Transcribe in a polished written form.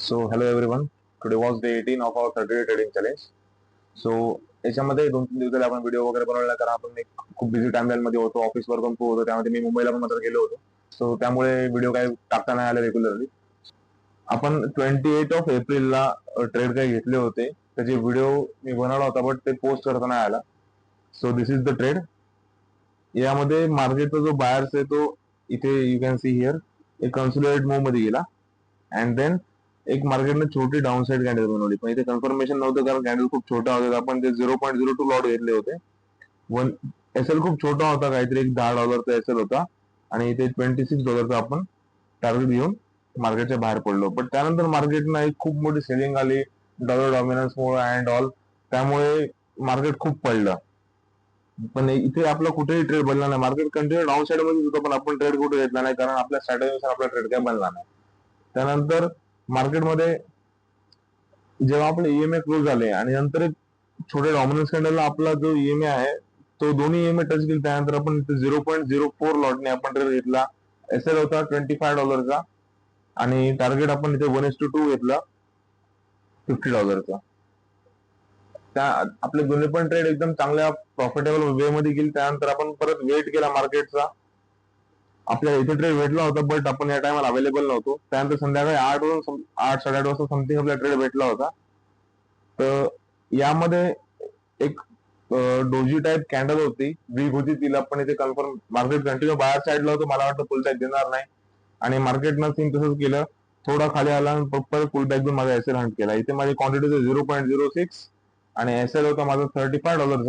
So hello everyone, today was day 18 of our 30 day trading challenge. So याच्यामध्ये 2-3 दिवस झाले आपण व्हिडिओ वगैरे बनवला, कारण आपण एक खूप बिझी टाइमलाईन मध्ये होतो, ऑफिस वर्क पण खूप होतं, त्यामध्ये मी मुंबईला पण मात्र गेलो होतो. सो त्यामुळे व्हिडिओ काही टाकता नाही आले रेग्युलरली. आपण 28 ऑफ एप्रिलला ट्रेड काही घेतले होते, त्याचे व्हिडिओ मी बनवला होता, बट ते पोस्ट करता नाही आला. So this is the trade. यामध्ये मार्केटचा जो बायर्स आहे तो इथे यू कॅन सी हिअर एक कन्सोलिडेट मूव मध्ये गेला, अँड देन एक मार्केटने छोटी डाऊन साईड कॅन्डल बनवली, पण इथे कन्फर्मेशन नव्हतं कारण कॅन्डल खूप छोटा होता. आपण ते 0.02 लॉट घेतले होते. वन एसएल खूप छोटा होता, काहीतरी एक $10 एसएल होता, आणि इथे $26 आपण टार्गेट घेऊन मार्केटच्या बाहेर पडलो. पण त्यानंतर मार्केटला एक खूप मोठी सेलिंग आली डॉलर डॉमिनन्स मुळे अँड ऑल, त्यामुळे मार्केट खूप पडलं. पण इथे आपला कुठेही ट्रेड बनला नाही. मार्केट कंटिन्यू डाऊन साईड मध्ये होतं, पण आपण ट्रेड कुठे घेतला नाही कारण आपल्या स्ट्रॅटेजीनुसार आपला ट्रेड काय बनला नाही. त्यानंतर मार्केटमध्ये जेव्हा आपले ईएमए क्लोज झाले आणि नंतर एक छोट्या डॉमिनन्स कॅन्डलला आपला जो ईएमए आहे तो दोन्ही ईएमए टच केले. त्यानंतर आपण 0.04 लॉटने आपण ट्रेड घेतला. एसएल होता $25 आणि टार्गेट आपण इथे 1:2 घेतला $50. त्या आपले दोन्ही पण ट्रेड एकदम चांगल्या प्रॉफिटेबल वे मध्ये गेले. त्यानंतर आपण परत वेट केला मार्केटचा. आपल्याला इथे ट्रेड भेटला होता, बट आपण या टायमाला अवेलेबल नव्हतो. त्यानंतर संध्याकाळी 8 वाजता समथिंग आपला ट्रेड भेटला होता. तर यामध्ये एक डोजी टाईप कॅन्डल होती, वीक होती, तिला पण इथे कन्फर्म मार्केट कंटिन्यू बाहेर साईडला होतं. मला वाटतं पुल बॅक देणार नाही, आणि मार्केटनं सीन तसंच केलं. थोडा खाली आला आणि परत पुल बॅक देऊन माझा एसएल हंट केला. इथे माझी क्वांटिटी 0.06 आणि एसएल होता माझा $35.